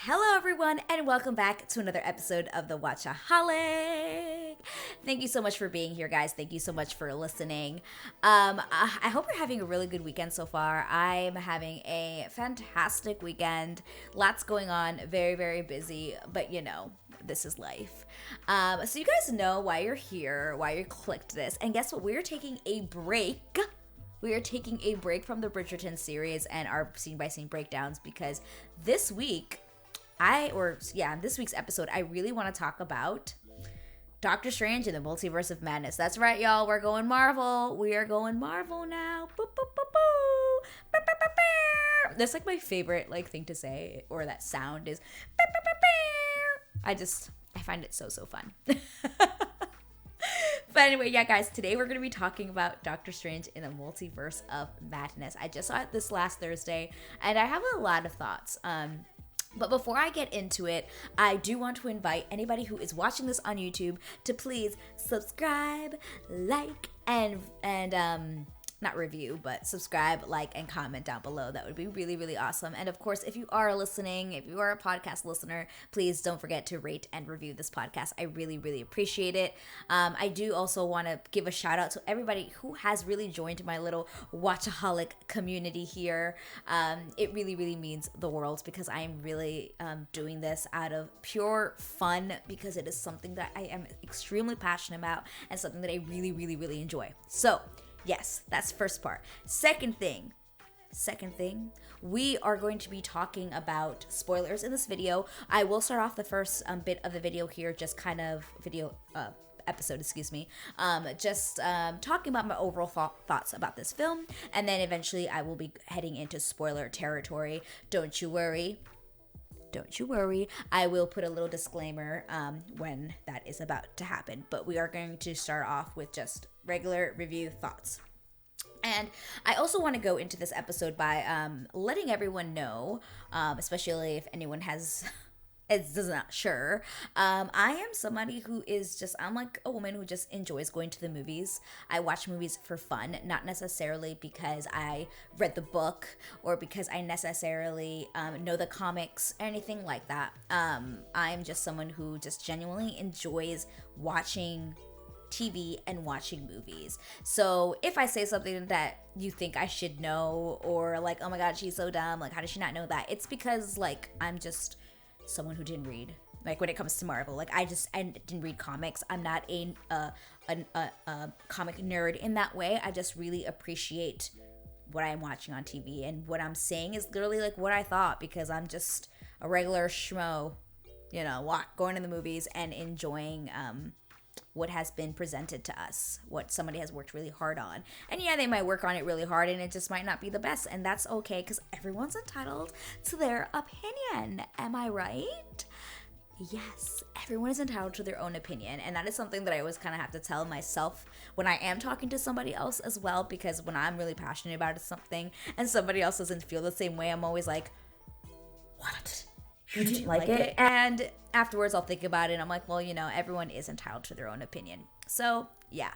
Hello everyone and welcome back to another episode of the Watchaholic. Thank you so much for being here, guys. Thank you so much for listening. I hope you're having a really good weekend so far. I'm having a fantastic weekend. Lots going on, very, very busy, but you know, this is life. So you guys know why you're here, why you clicked this, and guess what? We're taking a break. We are taking a break from the Bridgerton series and our scene-by-scene breakdowns because this week, this week's episode, I really want to talk about Doctor Strange and the Multiverse of Madness. That's right, y'all. We're going Marvel. We are going Marvel now. Boo, boo, boo, boo. Bow, bow, bow, bow. That's like my favorite thing to say, or that sound is. Bow, bow, bow, bow. I find it so fun. But anyway, yeah, guys, today we're going to be talking about Doctor Strange in the Multiverse of Madness. I just saw it this last Thursday, and I have a lot of thoughts. But before I get into it, I do want to invite anybody who is watching this on YouTube to please subscribe, like, and not review, but subscribe, like, and comment down below. That would be really, really awesome. And of course, if you are listening, if you are a podcast listener, please don't forget to rate and review this podcast. I really, really appreciate it. I do also want to give a shout out to everybody who has really joined my little Watchaholic community here. It really, really means the world because I am really doing this out of pure fun because it is something that I am extremely passionate about and something that I really, really, really enjoy. So, yes, that's first part. Second thing, we are going to be talking about spoilers in this video. I will start off the first bit of the video here, just kind of episode, talking about my overall thoughts about this film, and then eventually I will be heading into spoiler territory. Don't you worry, I will put a little disclaimer when that is about to happen, but we are going to start off with just regular review thoughts. And I also want to go into this episode by letting everyone know, especially if anyone is not sure. I am somebody who is I'm like a woman who just enjoys going to the movies. I watch movies for fun, not necessarily because I read the book or because I necessarily know the comics or anything like that. I'm just someone who just genuinely enjoys watching TV and watching movies. So if I say something that you think I should know, or like, oh my god, she's so dumb, like how does she not know that? It's because like I'm just someone who didn't read. Like when it comes to Marvel, like I didn't read comics. I'm not a comic nerd in that way. I just really appreciate what I'm watching on TV, and what I'm saying is literally like what I thought, because I'm just a regular schmo, you know, going to the movies and enjoying what has been presented to us, what somebody has worked really hard on. And yeah, they might work on it really hard and it just might not be the best, and that's okay because everyone's entitled to their opinion. Am I right? Yes, everyone is entitled to their own opinion, and that is something that I always kind of have to tell myself when I am talking to somebody else as well, because when I'm really passionate about something and somebody else doesn't feel the same way, I'm always like, what? You didn't like it? And afterwards I'll think about it and I'm like, well, you know, everyone is entitled to their own opinion. So yeah.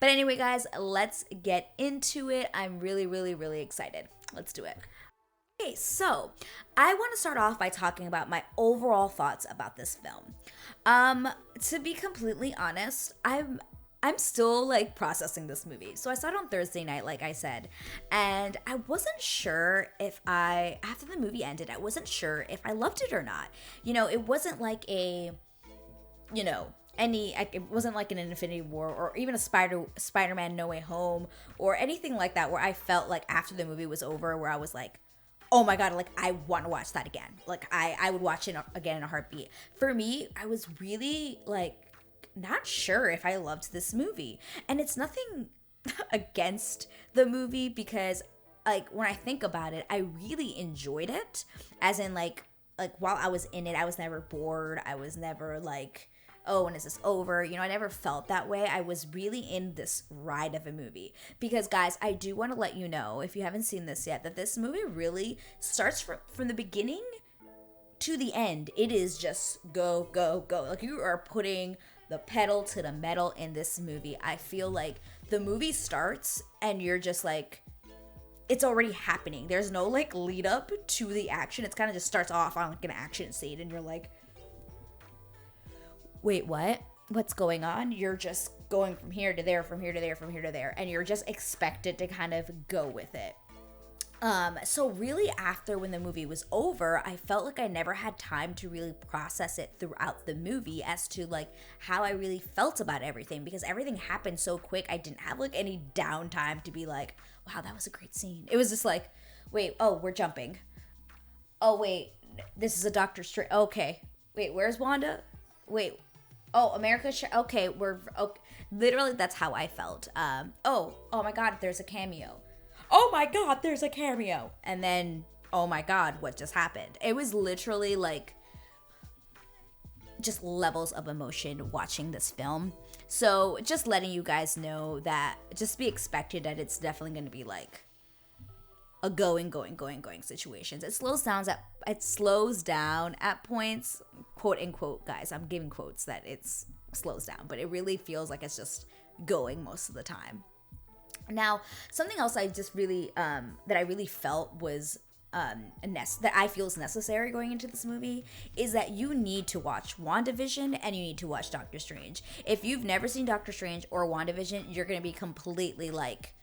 But anyway, guys, let's get into it. I'm really, really, really excited. Let's do it. Okay, so I want to start off by talking about my overall thoughts about this film. To be completely honest, I'm still like processing this movie. So I saw it on Thursday night, like I said, and I wasn't sure after the movie ended, I wasn't sure if I loved it or not. You know, it wasn't like it wasn't like an Infinity War or even a Spider-Man No Way Home or anything like that, where I felt like after the movie was over, where I was like, oh my god, like I want to watch that again. Like I would watch it again in a heartbeat. For me, I was really like not sure if I loved this movie. And it's nothing against the movie, because like when I think about it, I really enjoyed it. As in like while I was in it, I was never bored. I was never like, oh, when is this over? You know, I never felt that way. I was really in this ride of a movie. Because guys, I do want to let you know, if you haven't seen this yet, that this movie really starts from the beginning to the end. It is just go, go, go. Like you are putting the pedal to the metal in this movie. I feel like the movie starts and you're just like, it's already happening. There's no like lead up to the action. It's kind of just starts off on like an action scene and you're like, wait, what? What's going on? You're just going from here to there, from here to there, from here to there, and you're just expected to kind of go with it. So really after when the movie was over, I felt like I never had time to really process it throughout the movie as to like how I really felt about everything, because everything happened so quick. I didn't have like any downtime to be like, wow, that was a great scene. It was just like, wait, oh, we're jumping. Oh, wait, this is a Doctor Strange. Okay. Wait, where's Wanda? Wait. Oh, America. Okay, we're okay. Literally, that's how I felt. Oh my God, there's a cameo. Oh my God, there's a cameo. And then, oh my God, what just happened? It was literally like just levels of emotion watching this film. So just letting you guys know that just be expected that it's definitely going to be like a going situations. It slows down at points, quote unquote, guys. I'm giving quotes that it's slows down, but it really feels like it's just going most of the time. Now, something else I just really that I really felt was that I feel is necessary going into this movie is that you need to watch WandaVision and you need to watch Doctor Strange. If you've never seen Doctor Strange or WandaVision, you're going to be completely like,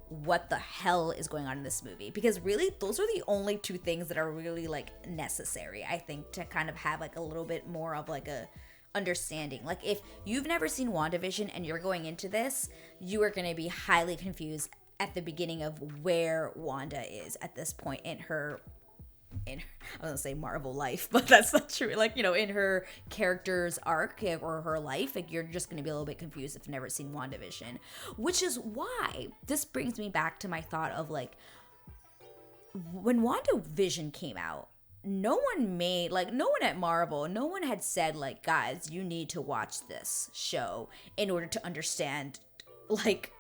what the hell is going on in this movie? Because really, those are the only two things that are really like necessary, I think, to kind of have like a little bit more of like a understanding. Like if you've never seen WandaVision and you're going into this, you are going to be highly confused at the beginning of where Wanda is at this point in her I was gonna say Marvel life, but that's not true. Like, you know, in her character's arc or her life, like you're just gonna be a little bit confused if you've never seen WandaVision. Which is why this brings me back to my thought of like, when WandaVision came out, no one at Marvel, no one had said like, guys, you need to watch this show in order to understand like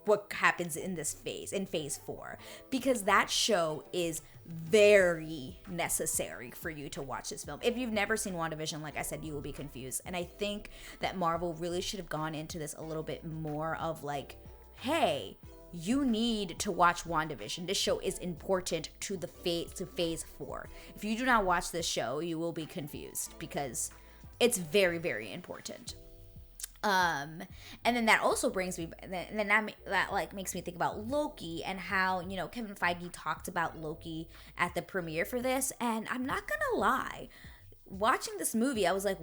what happens in phase 4, because that show is very necessary for you to watch this film. If you've never seen WandaVision, like I said, you will be confused. And I think that Marvel really should have gone into this a little bit more of like, hey, you need to watch WandaVision. This show is important to phase 4. If you do not watch this show, you will be confused because it's very, very important. And then that also brings me, then that like makes me think about Loki and how, you know, Kevin Feige talked about Loki at the premiere for this. And I'm not gonna lie, watching this movie, I was like,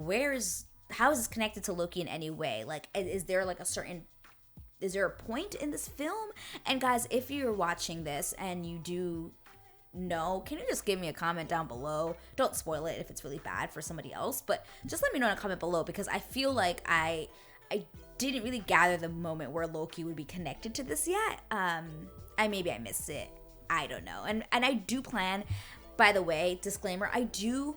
how is this connected to Loki in any way? Like, is there a point in this film? And guys, if you're watching this and you do know, can you just give me a comment down below? Don't spoil it if it's really bad for somebody else, but just let me know in a comment below, because I feel like I didn't really gather the moment where Loki would be connected to this yet. Maybe I missed it. I don't know. And I do plan, by the way, disclaimer, I do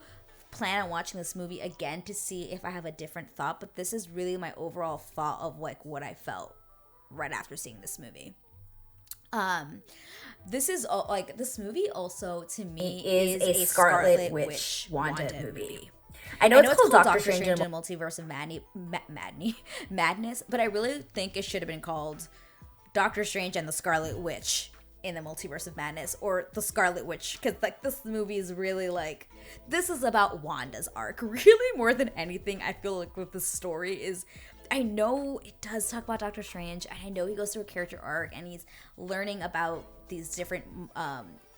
plan on watching this movie again to see if I have a different thought, but this is really my overall thought of like what I felt right after seeing this movie. This movie also to me is a Scarlet Witch Wanda movie. I know it's called Doctor Strange and Multiverse of Madness, but I really think it should have been called Doctor Strange and the Scarlet Witch in the Multiverse of Madness, or the Scarlet Witch, because like this movie is really like, this is about Wanda's arc really more than anything. I feel like with the story is, I know it does talk about Doctor Strange, and I know he goes through a character arc and he's learning about these different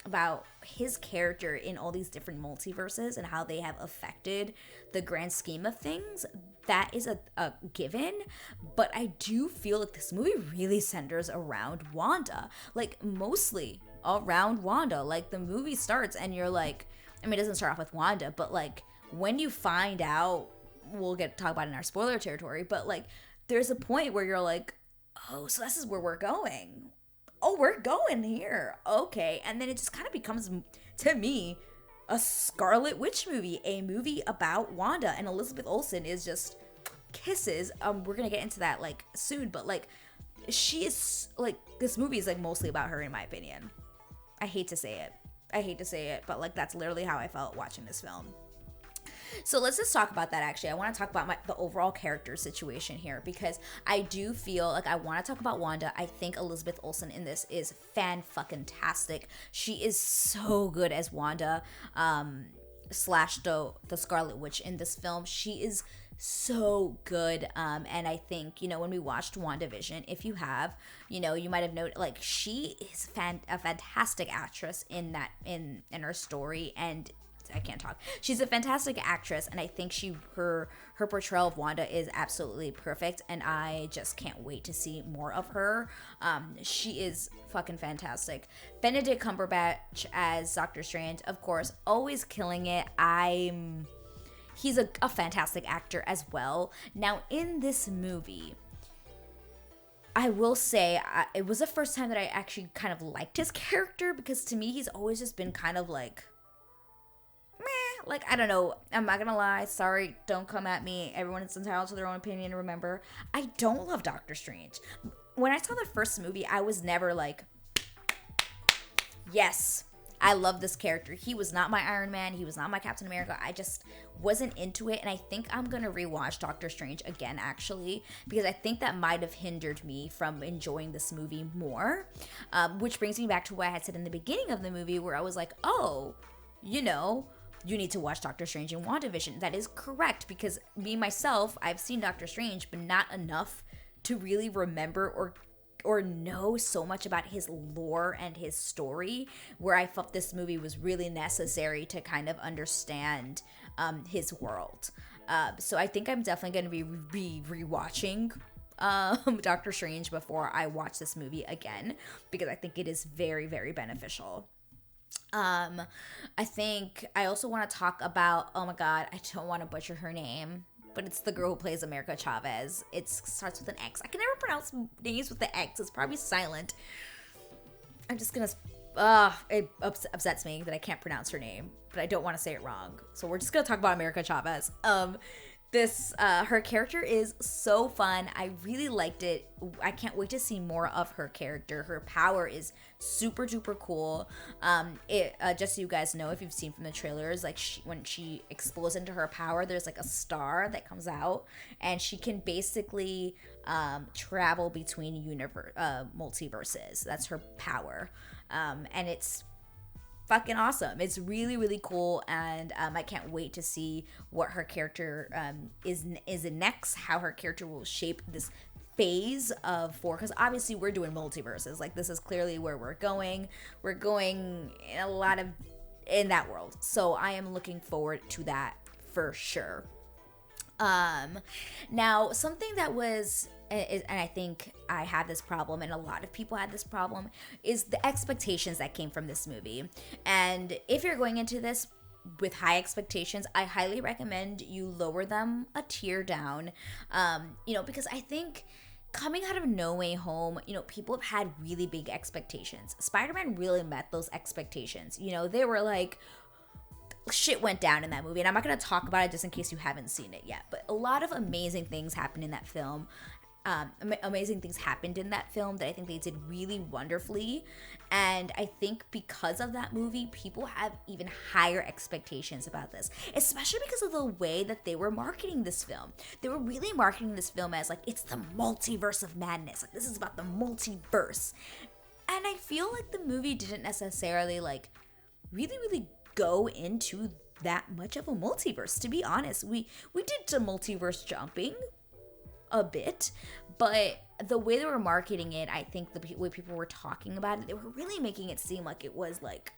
about his character in all these different multiverses and how they have affected the grand scheme of things. That is a given, but I do feel like this movie really centers around Wanda, like mostly around Wanda. Like the movie starts and you're like, I mean, it doesn't start off with Wanda, but like when you find out, we'll get to talk about it in our spoiler territory, but like there's a point where you're like, oh, so this is where we're going. Oh, we're going here. Okay. And then it just kind of becomes, to me, a Scarlet Witch movie, a movie about Wanda, and Elizabeth Olsen is just kisses. We're going to get into that like soon, but like she is like, this movie is like mostly about her in my opinion. I hate to say it, but like that's literally how I felt watching this film. So let's just talk about that. Actually, I want to talk about the overall character situation here, because I do feel like I want to talk about Wanda. I think Elizabeth Olsen in this is fan-fucking-tastic. She is so good as Wanda, slash the Scarlet Witch in this film. She is so good. And I think, when we watched WandaVision, if you have, you might have noted, like, she is a fantastic actress in her story, and I can't talk. She's a fantastic actress, and I think her portrayal of Wanda is absolutely perfect, and I just can't wait to see more of her. She is fucking fantastic. Benedict Cumberbatch as Doctor Strange, of course, always killing it. He's a fantastic actor as well. Now, in this movie, I will say it was the first time that I actually kind of liked his character, because to me, he's always just been kind of like, like, I don't know. I'm not gonna lie. Sorry, don't come at me. Everyone is entitled to their own opinion. Remember, I don't love Doctor Strange. When I saw the first movie, I was never like, yes, I love this character. He was not my Iron Man. He was not my Captain America. I just wasn't into it. And I think I'm gonna rewatch Doctor Strange again, actually, because I think that might have hindered me from enjoying this movie more. Which brings me back to what I had said in the beginning of the movie, where I was like, oh, you need to watch Doctor Strange and WandaVision. That is correct, because myself, I've seen Doctor Strange, but not enough to really remember or know so much about his lore and his story, where I felt this movie was really necessary to kind of understand his world. So I think I'm definitely going to be rewatching Doctor Strange before I watch this movie again, because I think it is very, very beneficial. I think I also want to talk about, oh my god, I don't want to butcher her name, but it's the girl who plays America Chavez. It starts with an X. I can never pronounce names with the X. It's probably silent. I'm just gonna, it upsets me that I can't pronounce her name, but I don't want to say it wrong. So we're just gonna talk about America Chavez. Her character is so fun. I really liked it. I can't wait to see more of her character. Her power is super duper cool. Just so you guys know, if you've seen from the trailers, like when she explodes into her power, there's like a star that comes out, and she can basically travel between multiverses. That's her power, and it's fucking awesome. It's really, really cool, and I can't wait to see what her character is in next, how her character will shape this phase of four, because obviously we're doing multiverses. Like, this is clearly where we're going in that world, so I am looking forward to that for sure. Now, something that was, and I think I had this problem, and a lot of people had this problem, is the expectations that came from this movie. And if you're going into this with high expectations, I highly recommend you lower them a tier down, because I think coming out of No Way Home, people have had really big expectations. Spider-Man really met those expectations. They were like, shit went down in that movie, and I'm not going to talk about it just in case you haven't seen it yet, but a lot of amazing things happened in that film. Amazing things happened in that film that I think they did really wonderfully, and I think because of that movie, people have even higher expectations about this, especially because of the way that they were marketing this film. They were really marketing this film as like, it's the Multiverse of Madness, like this is about the multiverse, and I feel like the movie didn't necessarily like really go into that much of a multiverse. To be honest, we did some multiverse jumping a bit, but the way they were marketing it, I think the way people were talking about it, they were really making it seem like it was like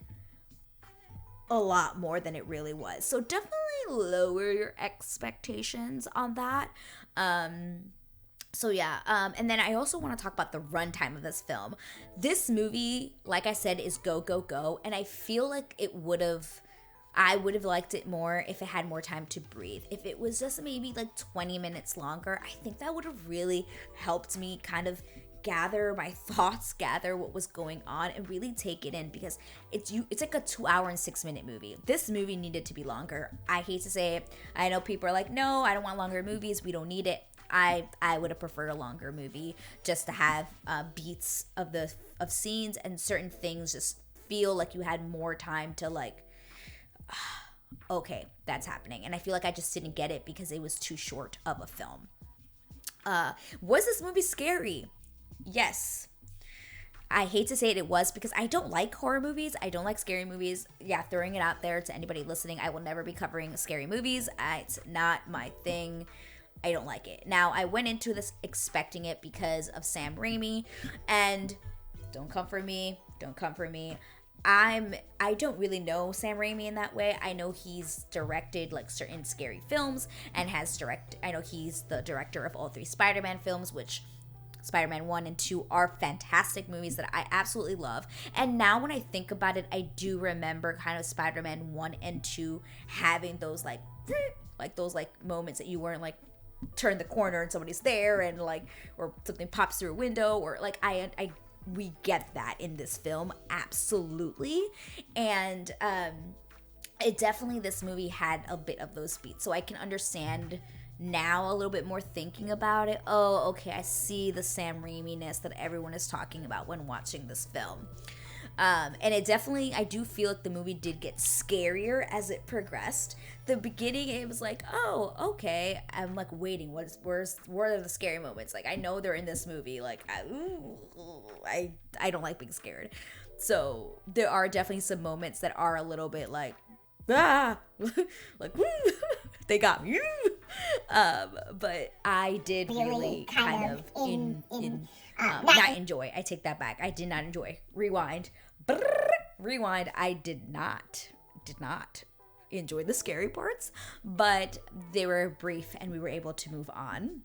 a lot more than it really was. So definitely lower your expectations on that. So yeah, and then I also want to talk about the runtime of this film. This movie, like I said, is go, go, go, and I feel like I would have liked it more if it had more time to breathe. If it was just maybe like 20 minutes longer, I think that would have really helped me kind of gather my thoughts, gather what was going on, and really take it in, because it's like a 2 hour and 6 minute movie. This movie needed to be longer. I hate to say it. I know people are like, no, I don't want longer movies. We don't need it. I would have preferred a longer movie just to have beats of scenes and certain things just feel like you had more time to like okay, that's happening. And I feel like I just didn't get it because it was too short of a film. Was this movie scary? Yes. I hate to say it was, because I don't like horror movies. I don't like scary movies. Yeah, throwing it out there to anybody listening, I will never be covering scary movies. It's not my thing. I don't like it. Now, I went into this expecting it because of Sam Raimi, and don't come for me. Don't come for me. I don't really know Sam Raimi in that way. I know he's directed like certain scary films and I know he's the director of all 3 Spider-Man films, which Spider-Man 1 and 2 are fantastic movies that I absolutely love. And now when I think about it, I do remember kind of Spider-Man 1 and 2 having those like those like moments that you weren't like turn the corner and somebody's there, and like, or something pops through a window, or like we get that in this film, absolutely. And it definitely, this movie had a bit of those beats, so I can understand now a little bit more thinking about it. Oh, okay, I see the Sam Raimi-ness that everyone is talking about when watching this film. And it definitely, I do feel like the movie did get scarier as it progressed. The beginning, it was like, oh, okay. I'm like waiting. Where are the scary moments? Like, I know they're in this movie. Like, I don't like being scared. So there are definitely some moments that are a little bit like, like, woo, they got me. But I did really kind of not enjoy. I take that back. I did not enjoy. Rewind. Rewind. I did not enjoy the scary parts, but they were brief and we were able to move on.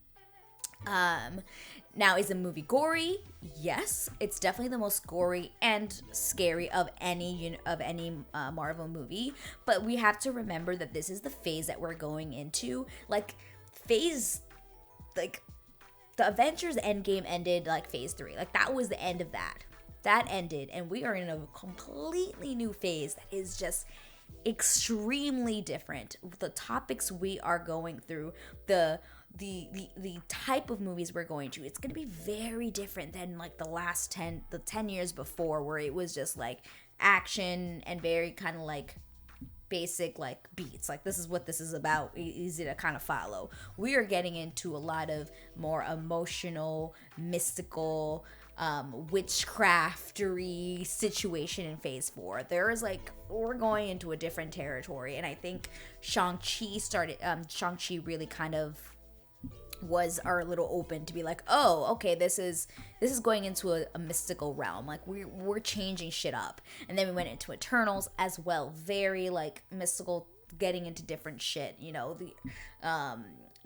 Now, is the movie gory? Yes, it's definitely the most gory and scary of any Marvel movie. But we have to remember that this is the phase that we're going into. Like, the Avengers Endgame ended like phase 3. Like, that was the end of that. That ended, and we are in a completely new phase that is just extremely different. The topics we are going through, the type of movies we're going to, it's going to be very different than like the 10 years before, where it was just like action and very kind of like basic like beats. Like, this is what this is about, easy to kind of follow. We are getting into a lot of more emotional, mystical, witchcraftery situation in phase 4. We're going into a different territory, and I think Shang-Chi really kind of was our little open to be like, oh, okay, this is going into a mystical realm. Like, we're changing shit up. And then we went into Eternals as well, very like mystical, getting into different shit, you know, the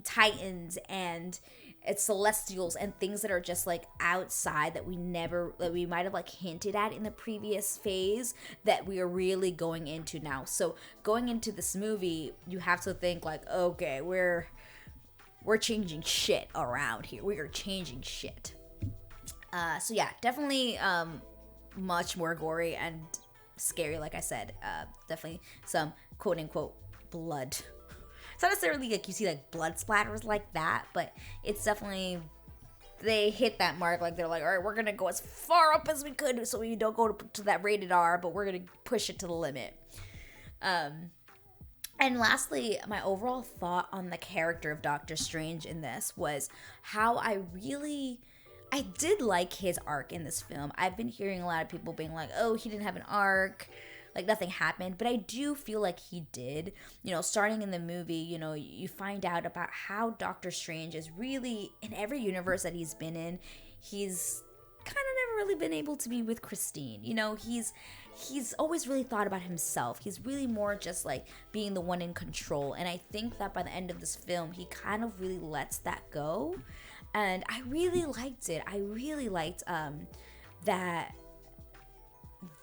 Titans and it's Celestials and things that are just like outside that we might have like hinted at in the previous phase that we are really going into now. So going into this movie, you have to think like, okay, we're changing shit around here. We are changing shit. So yeah, definitely much more gory and scary, like I said. Definitely some quote unquote blood. It's not necessarily like you see like blood splatters like that, but it's definitely, they hit that mark. Like, they're like, all right, we're gonna go as far up as we could so we don't go to that rated R, but we're gonna push it to the limit. And lastly, my overall thought on the character of Doctor Strange in this was how I did like his arc in this film. I've been hearing a lot of people being like, oh, he didn't have an arc, like nothing happened, but I do feel like he did. You know, starting in the movie, you know, you find out about how Doctor Strange is really, in every universe that he's been in, he's kind of never really been able to be with Christine. You know, he's always really thought about himself. He's really more just like being the one in control. And I think that by the end of this film, he kind of really lets that go. And I really liked it. I really liked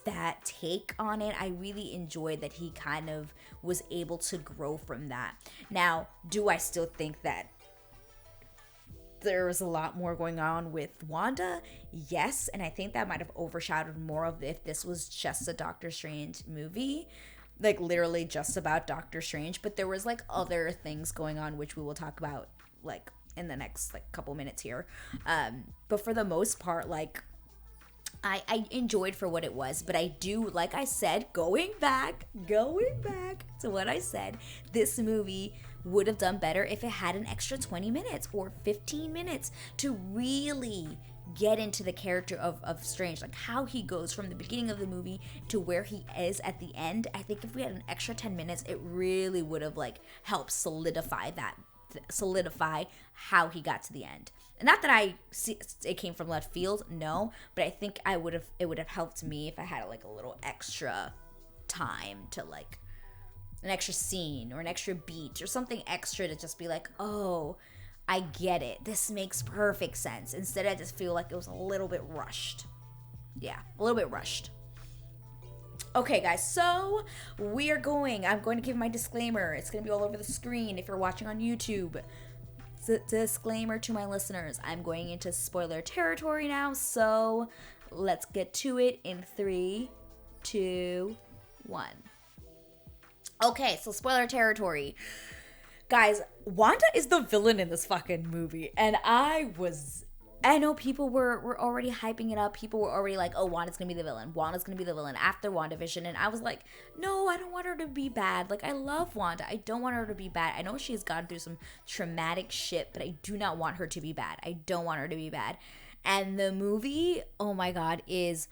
that take on it. I really enjoyed that he kind of was able to grow from that. Now, do I still think that there's a lot more going on with Wanda? Yes, and I think that might have overshadowed more of if this was just a Doctor Strange movie, like literally just about Doctor Strange, but there was like other things going on which we will talk about like in the next like couple minutes here. But for the most part, like I enjoyed for what it was, but I do, like I said, going back to what I said, this movie would have done better if it had an extra 20 minutes or 15 minutes to really get into the character of Strange, like how he goes from the beginning of the movie to where he is at the end. I think if we had an extra 10 minutes, it really would have like helped solidify how he got to the end. And not that I see it came from left field, no, but I think it would have helped me if I had like a little extra time to like an extra scene or an extra beat or something extra to just be like, oh, I get it. This makes perfect sense. Instead, I just feel like it was a little bit rushed. Yeah, a little bit rushed. Okay, guys, so I'm going to give my disclaimer. It's going to be all over the screen if you're watching on YouTube. Disclaimer to my listeners. I'm going into spoiler territory now, so let's get to it in 3, 2, 1. Okay, so spoiler territory. Guys, Wanda is the villain in this fucking movie, and I know people were already hyping it up. People were already like, oh, Wanda's gonna be the villain. Wanda's gonna be the villain after WandaVision. And I was like, no, I don't want her to be bad. Like, I love Wanda. I don't want her to be bad. I know she's gone through some traumatic shit, but I do not want her to be bad. I don't want her to be bad. And the movie, oh my God, it's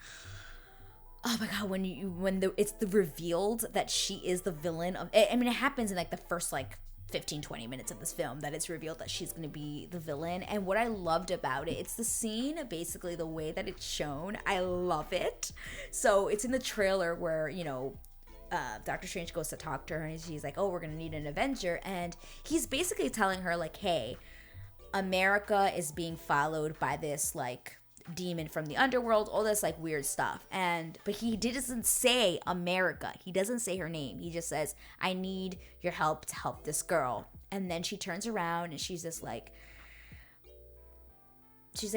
the revealed that she is the villain of, I mean, it happens in like the first like 15-20 minutes of this film that it's revealed that she's going to be the villain. And what I loved about it, it's the scene, basically the way that it's shown. I love it. So it's in the trailer where, you know, Doctor Strange goes to talk to her and she's like, oh, we're going to need an Avenger. And he's basically telling her like, hey, America is being followed by this like demon from the underworld, all this like weird stuff. But he doesn't say America. He doesn't say her name. He just says, I need your help to help this girl. And then she turns around and she's like,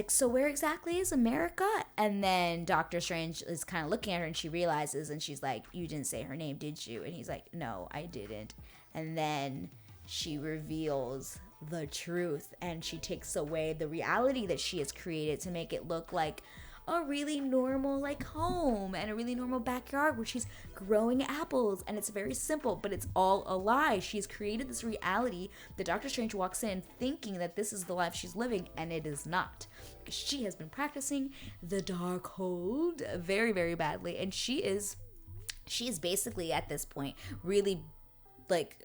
so where exactly is America? And then Doctor Strange is kind of looking at her and she realizes, and she's like, you didn't say her name, did you? And he's like, no, I didn't. And then she reveals the truth, and she takes away the reality that she has created to make it look like a really normal like home and a really normal backyard where she's growing apples, and it's very simple, but it's all a lie. She's created this reality that Doctor Strange walks in thinking that this is the life she's living, and it is not, because she has been practicing the Darkhold very, very badly, and she is basically at this point really like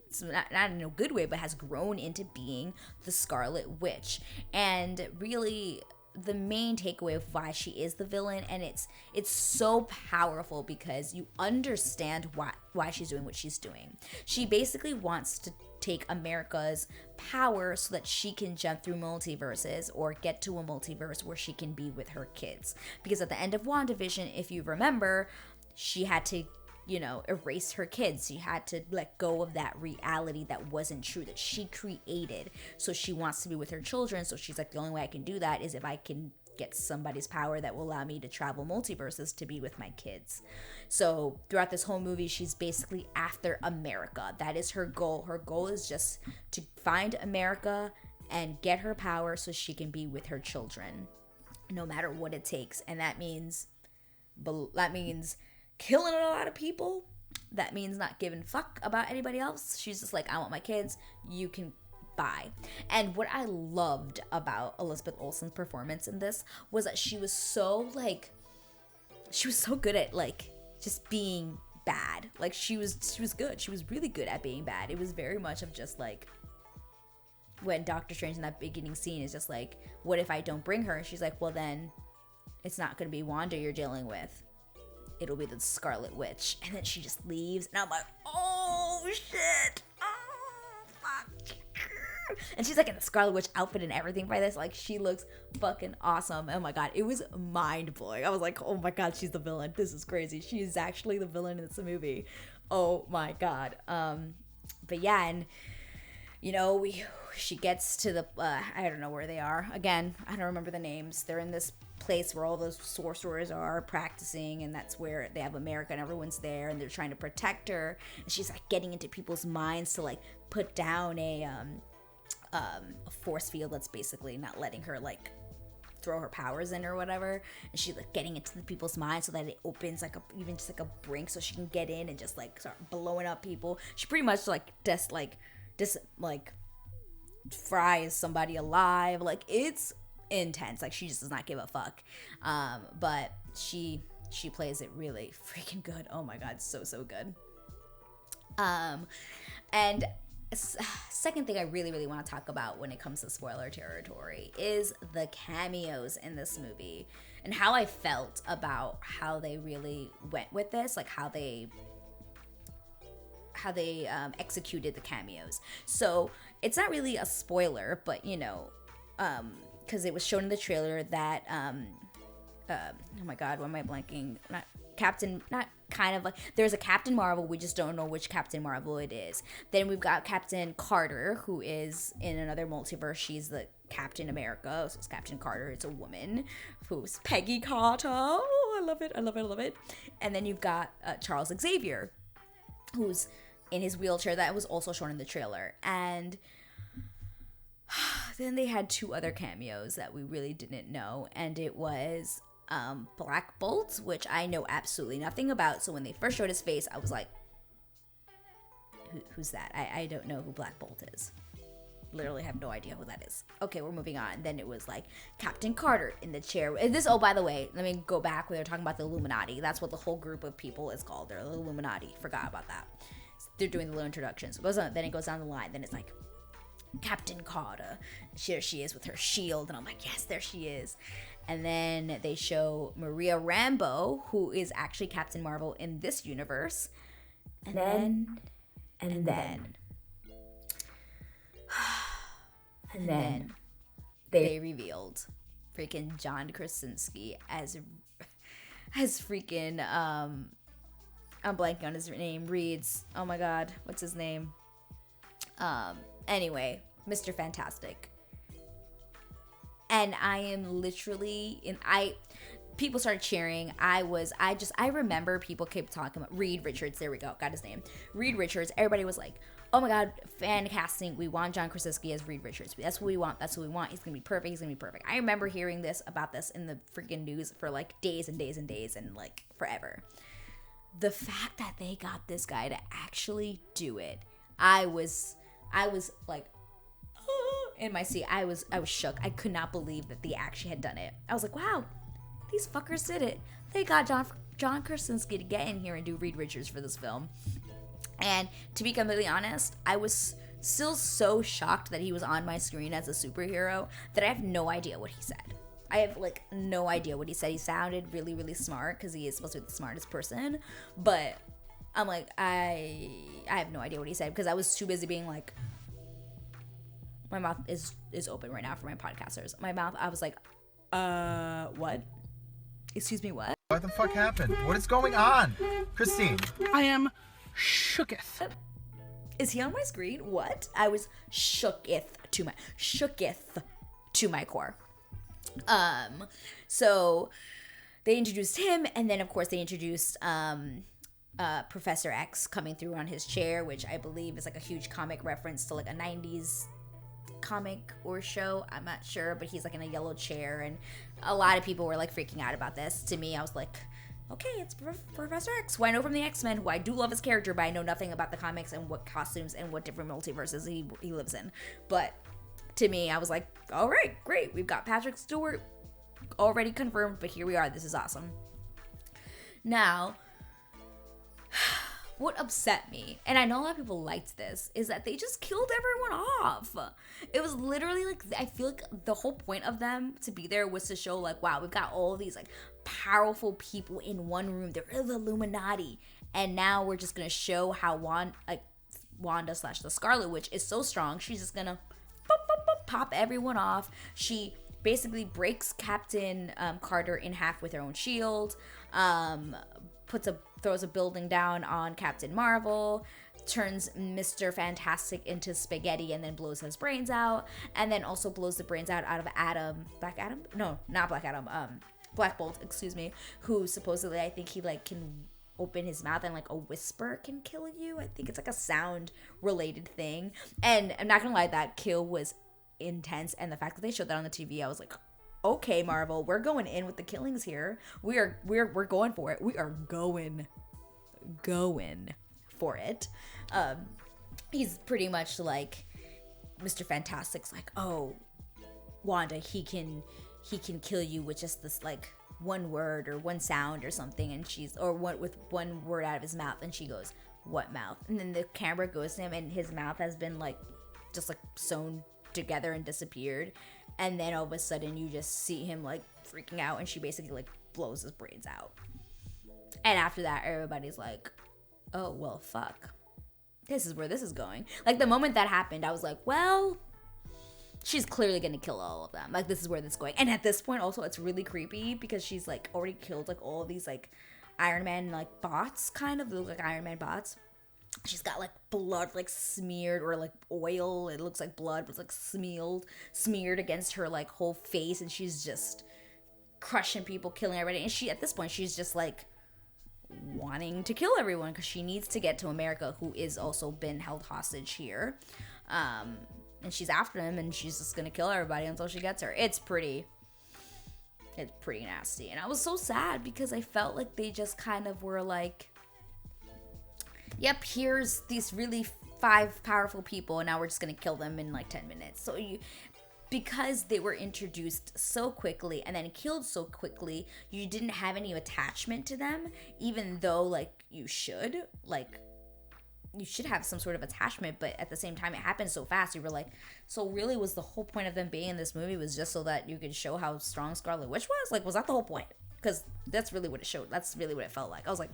it's not in a good way, but has grown into being the Scarlet Witch. And really the main takeaway of why she is the villain, and it's so powerful because you understand why she's doing what she's doing. She basically wants to take America's power so that she can jump through multiverses or get to a multiverse where she can be with her kids. Because at the end of WandaVision, if you remember, she had to, you know, erase her kids. She had to let go of that reality that wasn't true, that she created. So she wants to be with her children. So she's like, the only way I can do that is if I can get somebody's power that will allow me to travel multiverses to be with my kids. So throughout this whole movie, she's basically after America. That is her goal. Her goal is just to find America and get her power so she can be with her children, no matter what it takes. And that means killing a lot of people. That means not giving a fuck about anybody else. She's just like, I want my kids, you can buy. And what I loved about Elizabeth Olsen's performance in this was that she was so good at like just being bad. Like she was good. She was really good at being bad. It was very much of just like when Doctor Strange in that beginning scene is just like, what if I don't bring her? And she's like, well then it's not going to be Wanda you're dealing with. It'll be the Scarlet Witch. And then she just leaves. And I'm like, oh, shit. Oh, fuck. And she's like in the Scarlet Witch outfit and everything by this. Like, she looks fucking awesome. Oh, my God. It was mind-blowing. I was like, oh, my God, she's the villain. This is crazy. She is actually the villain in this movie. Oh, my God. But, yeah, and, you know, she gets to the, I don't know where they are. Again, I don't remember the names. They're in this place where all those sorcerers are practicing, and that's where they have America and everyone's there, and they're trying to protect her, and she's like getting into people's minds to like put down a force field that's basically not letting her like throw her powers in or whatever, and she's like getting into the people's minds so that it opens like even just like a brink so she can get in and just like start blowing up people. She pretty much like just fries somebody alive. Like, it's intense. Like, she just does not give a fuck. But she plays it really freaking good. Oh my god, so good. And second thing I really want to talk about when it comes to spoiler territory is the cameos in this movie and how I felt about how they really went with this, like how they executed the cameos. So it's not really a spoiler, but you know, because it was shown in the trailer that oh my god, why am I blanking? There's a Captain Marvel, we just don't know which Captain Marvel it is. Then we've got Captain Carter, who is in another multiverse. She's the Captain America, so it's Captain Carter. It's a woman who's Peggy Carter. Oh, I love it. And then you've got Charles Xavier, who's in his wheelchair, that was also shown in the trailer. And then they had two other cameos that we really didn't know, and it was Black Bolt, which I know absolutely nothing about. So when they first showed his face, I was like, who's that? I don't know who Black Bolt is. Literally have no idea who that is. Okay, we're moving on. Then it was like Captain Carter in the chair. Oh, by the way, let me go back when they were talking about the Illuminati. That's what the whole group of people is called. They're the Illuminati. Forgot about that. They're doing the little introductions. Then it goes down the line. Then it's like Captain Carter. Here she is with her shield. And I'm like, yes, there she is. And then they show Maria Rambeau, who is actually Captain Marvel in this universe. And then they revealed freaking John Krasinski as freaking I'm blanking on his name. Reeds. Oh my god, what's his name? Anyway, Mr. Fantastic. And I am literally people started cheering. I remember people kept talking about Reed Richards. There we go. Got his name. Reed Richards. Everybody was like, oh my god, fan casting. We want John Krasinski as Reed Richards. That's what we want. He's going to be perfect. I remember hearing about this in the freaking news for like days and days and days and like forever. The fact that they got this guy to actually do it, I was like, in my seat. I was shook. I could not believe that they actually had done it. I was like, wow, these fuckers did it. They got John Krasinski to get in here and do Reed Richards for this film. And to be completely honest, I was still so shocked that he was on my screen as a superhero that I have no idea what he said. I have like no idea what he said. He sounded really, really smart because he is supposed to be the smartest person. But I'm like, I have no idea what he said because I was too busy being like, my mouth is open right now for my podcasters. I was like, what? Excuse me, what? What the fuck happened? What is going on? Christine. I am shooketh. Is he on my screen? What? I was shooketh to my core. So they introduced him, and then of course they introduced Professor X coming through on his chair, which I believe is like a huge comic reference to like a 90s comic or show. I'm not sure, but he's like in a yellow chair, and a lot of people were like freaking out about this. To me, I was like, okay, it's Professor X, who I know from the X-Men, who I do love his character, but I know nothing about the comics and what costumes and what different multiverses he lives in. But to me, I was like, all right, great, we've got Patrick Stewart already confirmed, but here we are. This is awesome. Now, what upset me, and I know a lot of people liked this, is that they just killed everyone off. It was literally like, I feel like the whole point of them to be there was to show like, wow, we've got all these like powerful people in one room. They're the Illuminati, and now we're just gonna show how Wanda / the Scarlet Witch is so strong. She's just gonna pop everyone off. She basically breaks Captain Carter in half with her own shield. Throws a building down on Captain Marvel, turns Mr. Fantastic into spaghetti, and then blows his brains out, and then also blows the brains out of Black Bolt, excuse me, who supposedly, I think he like can open his mouth and like a whisper can kill you. I think it's like a sound related thing. And I'm not gonna lie, that kill was intense, and the fact that they showed that on the TV, I was like, okay, Marvel, we're going in with the killings here. We're going for it. We are going for it. He's pretty much like Mr. Fantastic's like, oh, Wanda, he can kill you with just this like one word or one sound or something, and with one word out of his mouth, and she goes, what mouth? And then the camera goes to him, and his mouth has been like just like sewn together and disappeared, and then all of a sudden you just see him like freaking out, and she basically like blows his brains out. And after that, everybody's like, oh well, fuck, this is where this is going. Like the moment that happened, I was like, well, she's clearly gonna kill all of them. Like this is where this is going. And at this point also, it's really creepy because she's like already killed like all of these like Iron Man like bots, kind of. They look like Iron Man bots. She's got like blood like smeared, or like oil, it looks like blood was like smeared against her like whole face, and she's just crushing people, killing everybody. And she, at this point, she's just like wanting to kill everyone because she needs to get to America, who is also been held hostage here. And she's after him, and she's just gonna kill everybody until she gets her. It's pretty nasty. And I was so sad because I felt like they just kind of were like, yep, here's these really 5 powerful people, and now we're just gonna kill them in like 10 minutes. So because they were introduced so quickly and then killed so quickly, you didn't have any attachment to them, even though like you should have some sort of attachment, but at the same time it happened so fast. You were like, so really was the whole point of them being in this movie was just so that you could show how strong Scarlet Witch was? Like, was that the whole point? Because that's really what it showed. That's really what it felt like. I was like,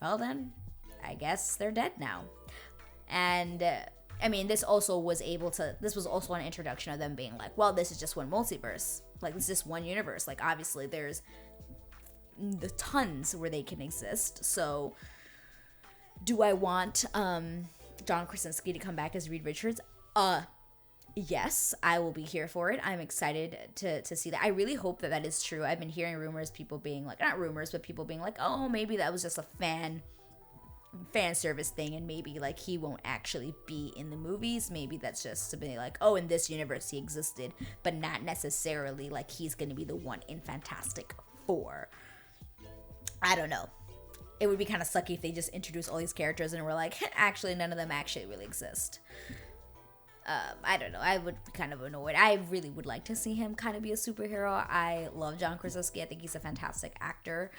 well then, I guess they're dead now. And I mean, this was also an introduction of them being like, well, this is just one multiverse. Like, this is just one universe. Like, obviously there's the tons where they can exist. So do I want John Krasinski to come back as Reed Richards? Yes, I will be here for it. I'm excited to see that. I really hope that is true. I've been hearing rumors, people being like, not rumors, but people being like, oh, maybe that was just a fan service thing, and maybe like he won't actually be in the movies. Maybe that's just to be like, oh, in this universe he existed, but not necessarily like he's going to be the one in Fantastic Four. I don't know. It would be kind of sucky if they just introduced all these characters and were like, actually, none of them actually really exist. I don't know. I would be kind of annoyed. I really would like to see him kind of be a superhero. I love John Krasinski. I think he's a fantastic actor.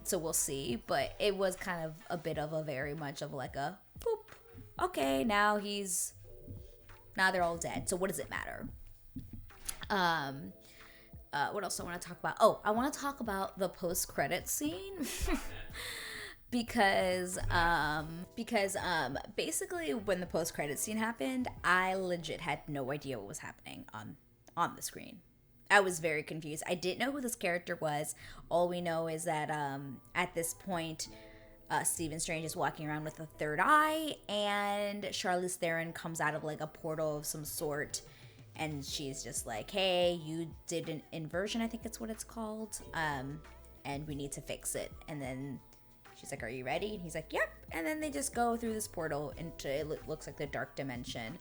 So we'll see. But it was kind of a bit of a very much of like a, boop, okay, now they're all dead. So what does it matter? What else do I want to talk about? Oh, I want to talk about the post-credit scene. because basically when the post-credit scene happened, I legit had no idea what was happening on the screen. I was very confused. I didn't know who this character was. All we know is that at this point, Stephen Strange is walking around with a third eye, and Charlize Theron comes out of like a portal of some sort, and she's just like, hey, you did an inversion, I think that's what it's called, and we need to fix it. And then she's like, are you ready? And he's like, yep. And then they just go through this portal into, it looks like the dark dimension.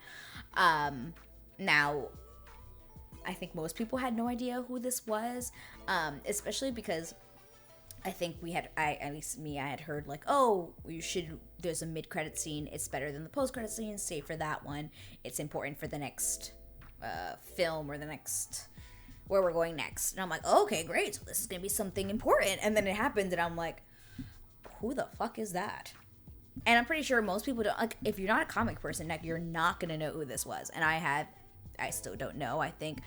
Now, I think most people had no idea who this was, especially because I think at least me, I had heard like, oh, there's a mid-credit scene. It's better than the post-credit scene. Save for that one. It's important for the next film or the next, where we're going next. And I'm like, oh, okay, great. So this is going to be something important. And then it happened, and I'm like, who the fuck is that? And I'm pretty sure most people don't, like, if you're not a comic person, like, you're not going to know who this was. And I still don't know. I think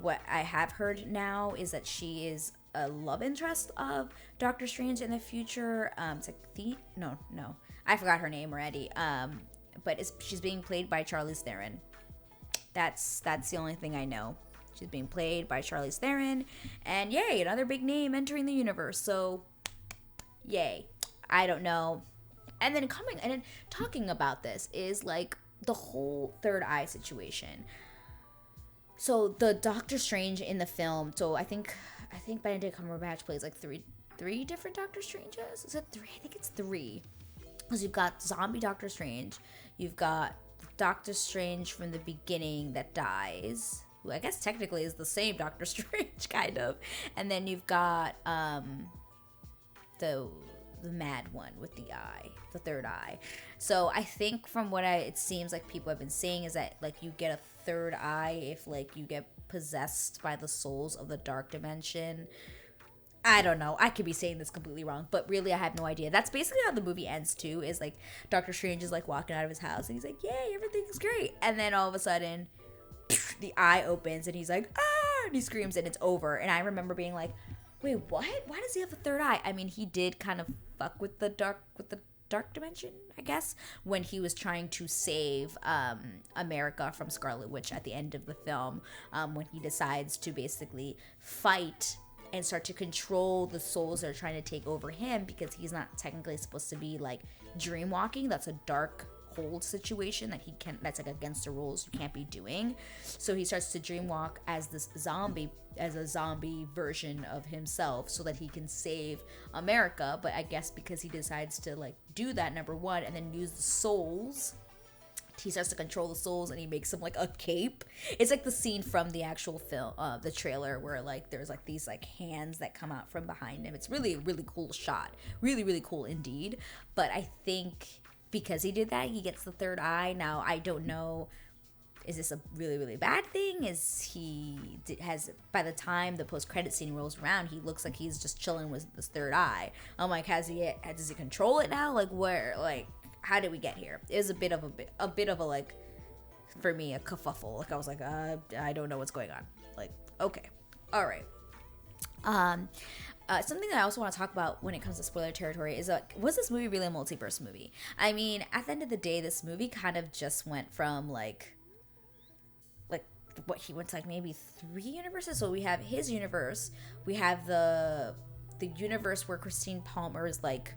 what I have heard now is that she is a love interest of Doctor Strange in the future. It's like no, I forgot her name already. But she's being played by Charlize Theron. That's the only thing I know. She's being played by Charlize Theron, and yay, another big name entering the universe. So, yay. I don't know. And then talking about this is like the whole third eye situation. So the Doctor Strange in the film. So I think Benedict Cumberbatch plays like three different Doctor Stranges. Is it 3? I think it's 3. Because you've got zombie Doctor Strange. You've got Doctor Strange from the beginning that dies. who I guess technically is the same Doctor Strange, kind of. And then you've got the mad one with the eye, the third eye. So I think from what it seems like people have been saying is that like you get a third eye if like you get possessed by the souls of the dark dimension. I don't know. I could be saying this completely wrong, but really I have no idea. That's basically how the movie ends too, is like Doctor Strange is like walking out of his house and he's like, yay, everything's great. And then all of a sudden the eye opens and he's like, ah, and he screams and it's over. And I remember being like, wait, what? Why does he have a third eye? I mean, he did kind of fuck with the dark dimension, I guess, when he was trying to save America from Scarlet Witch at the end of the film, when he decides to basically fight and start to control the souls that are trying to take over him, because he's not technically supposed to be like dream walking. That's a dark hold situation that that's like against the rules, you can't be doing. So he starts to dream walk as a zombie version of himself so that he can save America. But I guess because he decides to like do that, number one, and then use the souls, he starts to control the souls and he makes them like a cape. It's like the scene from the actual film, the trailer, where like there's like these like hands that come out from behind him. It's really cool shot, really cool indeed. But I think because he did that, he gets the third eye. Now I don't know, is this a really bad thing? By the time the post-credit scene rolls around, he looks like he's just chilling with this third eye. I'm like, does he control it now? Like, where, like, how did we get here? It was a bit of a like, for me, a kerfuffle. Like I was like, I don't know what's going on. Like, okay, all right. Something that I also want to talk about when it comes to spoiler territory is was this movie really a multiverse movie? I mean, at the end of the day, this movie kind of just went from like what he went to like maybe 3 universes. So we have his universe, we have the universe where Christine Palmer is like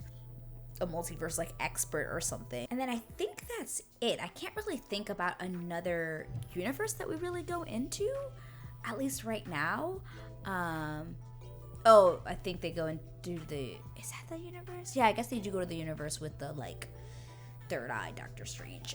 a multiverse like expert or something, and then I think that's it. I can't really think about another universe that we really go into, at least right now. I think they go and do is that the universe? Yeah, I guess they do go to the universe with the like third eye Doctor Strange.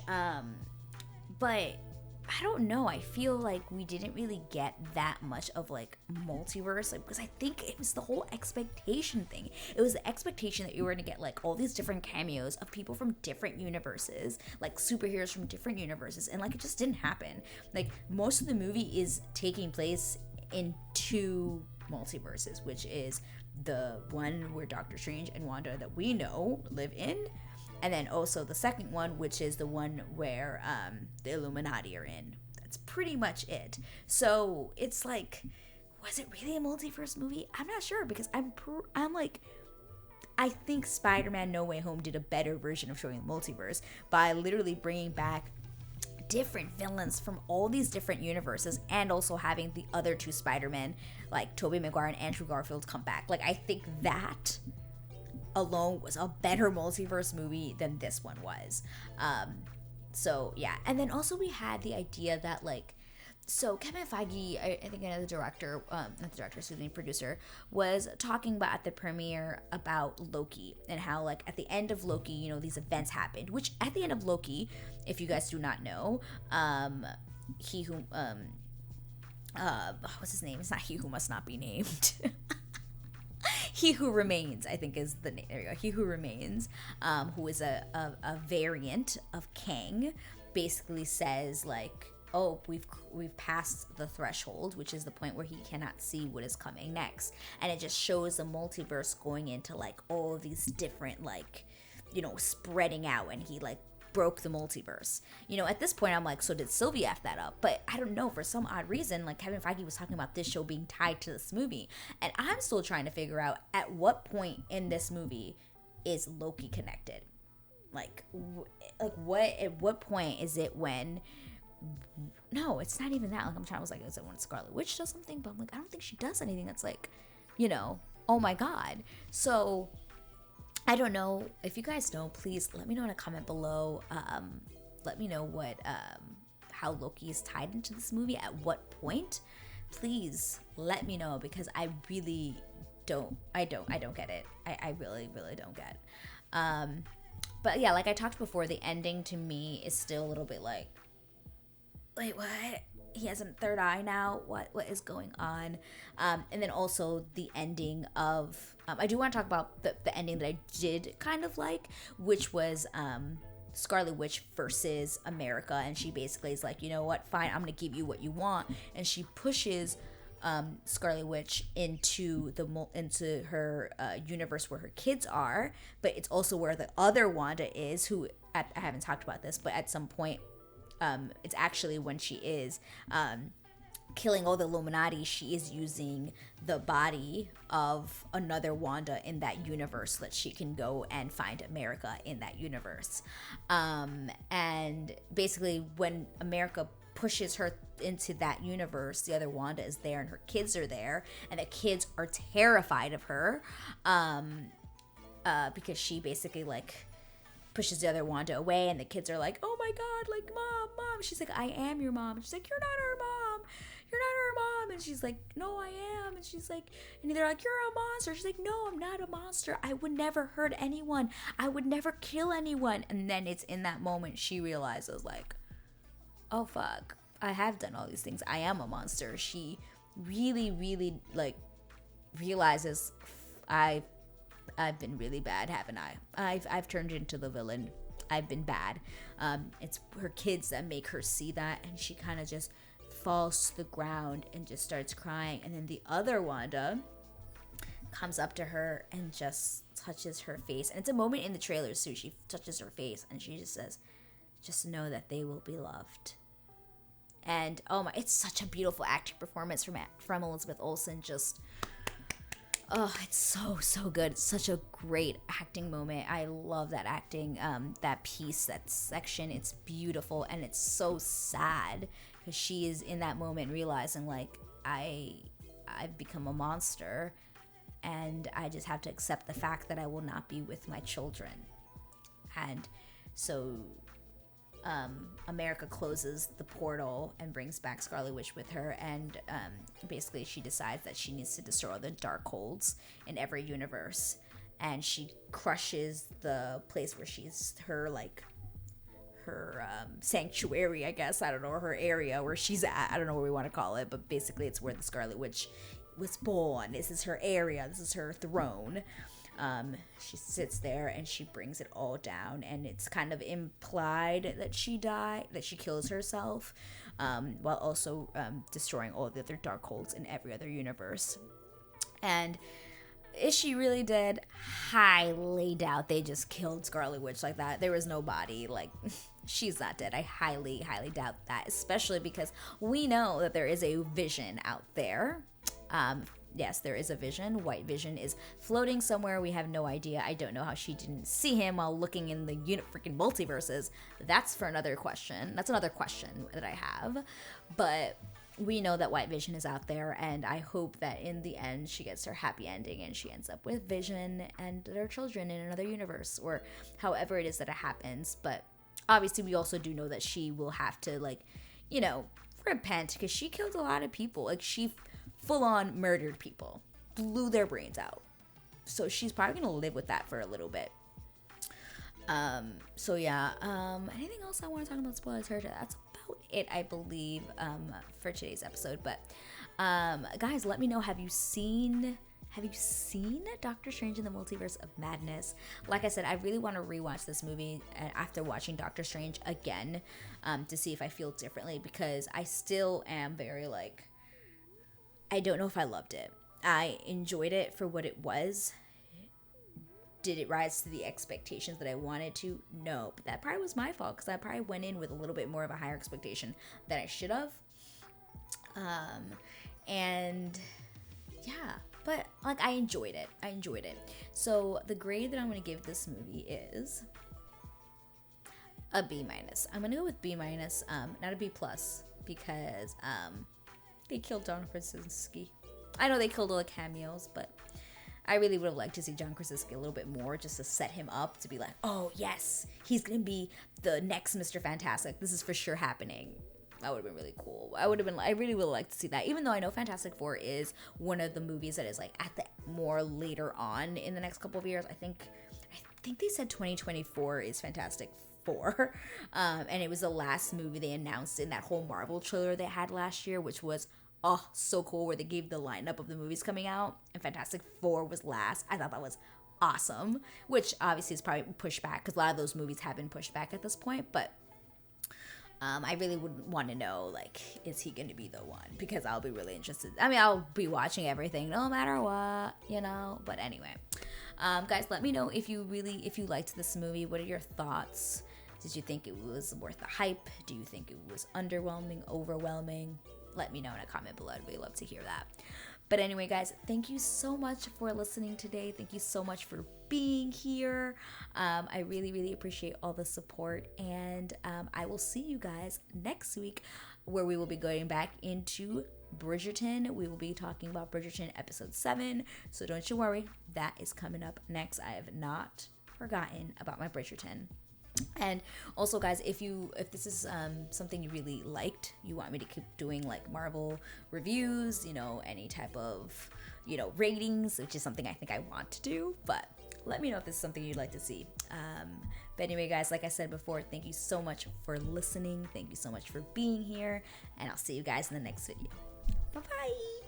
But I don't know. I feel like we didn't really get that much of like multiverse, like, because I think it was the whole expectation thing. It was the expectation that you were going to get like all these different cameos of people from different universes, like superheroes from different universes, and like it just didn't happen. Like most of the movie is taking place in 2 multiverses, which is the one where Doctor Strange and Wanda that we know live in, and then also the second one, which is the one where the Illuminati are in. That's pretty much it. So it's like, was it really a multiverse movie? I'm not sure, because I'm like, I think Spider-Man No Way Home did a better version of showing the multiverse by literally bringing back different villains from all these different universes, and also having the other 2 Spider-Men, like Tobey Maguire and Andrew Garfield, come back. Like I think that alone was a better multiverse movie than this one was. So yeah, and then also we had the idea that like, so Kevin Feige, I think another director, not the director, excuse me, producer, was talking about at the premiere about Loki, and how like at the end of Loki, you know, these events happened, which at the end of Loki, if you guys do not know, he who, what's his name? It's not He Who Must Not Be Named. He Who Remains, I think is the name. There we go. He Who Remains, who is a variant of Kang, basically says like, oh, we've passed the threshold, which is the point where he cannot see what is coming next. And it just shows the multiverse going into like all of these different, like, you know, spreading out, and he like broke the multiverse. You know, at this point I'm like, so did Sylvie F that up? But I don't know, for some odd reason, like Kevin Feige was talking about this show being tied to this movie, and I'm still trying to figure out at what point in this movie is Loki connected. Like at what point is it when? No, it's not even that. Like I was like, is it when Scarlet Witch does something? But I'm like, I don't think she does anything that's like, you know, oh my god. So I don't know. If you guys know, please let me know in a comment below. Let me know what how Loki is tied into this movie, at what point. Please let me know, because I really don't get it. I really don't get. But yeah, like I talked before, the ending to me is still a little bit like, wait, what? he has a third eye now. What is going on? And then also the ending of I do want to talk about the ending that I did kind of like, which was Scarlet Witch versus America, and she basically is like, you know what, fine, I'm gonna give you what you want, and she pushes Scarlet Witch into her universe where her kids are, but it's also where the other Wanda is, who I haven't talked about this, but at some point, it's actually when she is killing all the Illuminati, she is using the body of another Wanda in that universe so that she can go and find America in that universe. And basically, when America pushes her into that universe, the other Wanda is there and her kids are there, and the kids are terrified of her because she basically like pushes the other Wanda away, and the kids are like, oh my god, like, mom. She's like, I am your mom. She's like, you're not her mom. You're not her mom. And she's like, no, I am. And she's like, and they're like, you're a monster. She's like, no, I'm not a monster. I would never hurt anyone. I would never kill anyone. And then it's in that moment she realizes, like, oh fuck, I have done all these things. I am a monster. She really, really like realizes I've been really bad, haven't I? I've turned into the villain. I've been bad. It's her kids that make her see that, and she kind of just falls to the ground and just starts crying. And then the other Wanda comes up to her and just touches her face. And it's a moment in the trailers too. She touches her face and she just says, just know that they will be loved. And oh my, it's such a beautiful acting performance from Elizabeth Olsen. Just, oh, it's so good. It's such a great acting moment. I love that acting, that piece, that section. It's beautiful, and it's so sad because she is in that moment realizing, like, I've become a monster, and I just have to accept the fact that I will not be with my children. And so America closes the portal and brings back Scarlet Witch with her, and basically she decides that she needs to destroy the Darkholds in every universe, and she crushes the place where she's her sanctuary, I guess, I don't know, or her area where she's at, I don't know what we want to call it, but basically it's where the Scarlet Witch was born. This is her area, this is her throne. She sits there and she brings it all down, and it's kind of implied that she kills herself, while also destroying all the other Darkholds in every other universe. And is she really dead? Highly doubt they just killed Scarlet Witch like that. There was no body. Like, she's not dead. I highly doubt that, especially because we know that there is a Vision out there. Yes, there is a Vision. White Vision is floating somewhere. We have no idea. I don't know how she didn't see him while looking in the freaking multiverses. That's for another question. That's another question that I have. But we know that White Vision is out there, and I hope that in the end she gets her happy ending and she ends up with Vision and their children in another universe, or however it is that it happens. But obviously we also do know that she will have to, like, you know, repent, because she killed a lot of people. Like, she full-on murdered people, blew their brains out. So she's probably gonna live with that for a little bit. So yeah, anything else I want to talk about spoiler territory? That's about it, I believe, for today's episode. But guys, let me know, have you seen Doctor Strange in the Multiverse of Madness? Like I said, I really want to rewatch this movie after watching Doctor Strange again, to see if I feel differently, because I still am very, like, I don't know if I loved it. I enjoyed it for what it was. Did it rise to the expectations that I wanted to? No, but that probably was my fault, because I probably went in with a little bit more of a higher expectation than I should have. And yeah, but like, I enjoyed it. So the grade that I'm going to give this movie is a B-. I'm going to go with B-, not a B+, because they killed John Krasinski. I know they killed all the cameos, but I really would have liked to see John Krasinski a little bit more, just to set him up to be like, oh yes, he's gonna be the next Mr. Fantastic. This is for sure happening. That would have been really cool. I really would have liked to see that, even though I know Fantastic Four is one of the movies that is, like, at the more later on in the next couple of years. I think they said 2024 is Fantastic 4. And it was the last movie they announced in that whole Marvel trailer they had last year, which was so cool, where they gave the lineup of the movies coming out, and Fantastic Four was last. I thought that was awesome, which obviously is probably pushed back because a lot of those movies have been pushed back at this point, but I really would want to know, like, is he going to be the one? Because I'll be really interested. I mean, I'll be watching everything no matter what, you know. But anyway, guys, let me know if you liked this movie. What are your thoughts? Did you think it was worth the hype? Do you think it was underwhelming, overwhelming? Let me know in a comment below. I'd really love to hear that. But anyway, guys, thank you so much for listening today. Thank you so much for being here. I really, really appreciate all the support. And I will see you guys next week, where we will be going back into Bridgerton. We will be talking about Bridgerton episode 7. So don't you worry. That is coming up next. I have not forgotten about my Bridgerton. And also, guys, if this is something you really liked, you want me to keep doing like Marvel reviews, you know, any type of, you know, ratings, which is something I think I want to do, but let me know if this is something you'd like to see. But anyway, guys, like I said before, thank you so much for listening. Thank you so much for being here, and I'll see you guys in the next video. Bye-bye.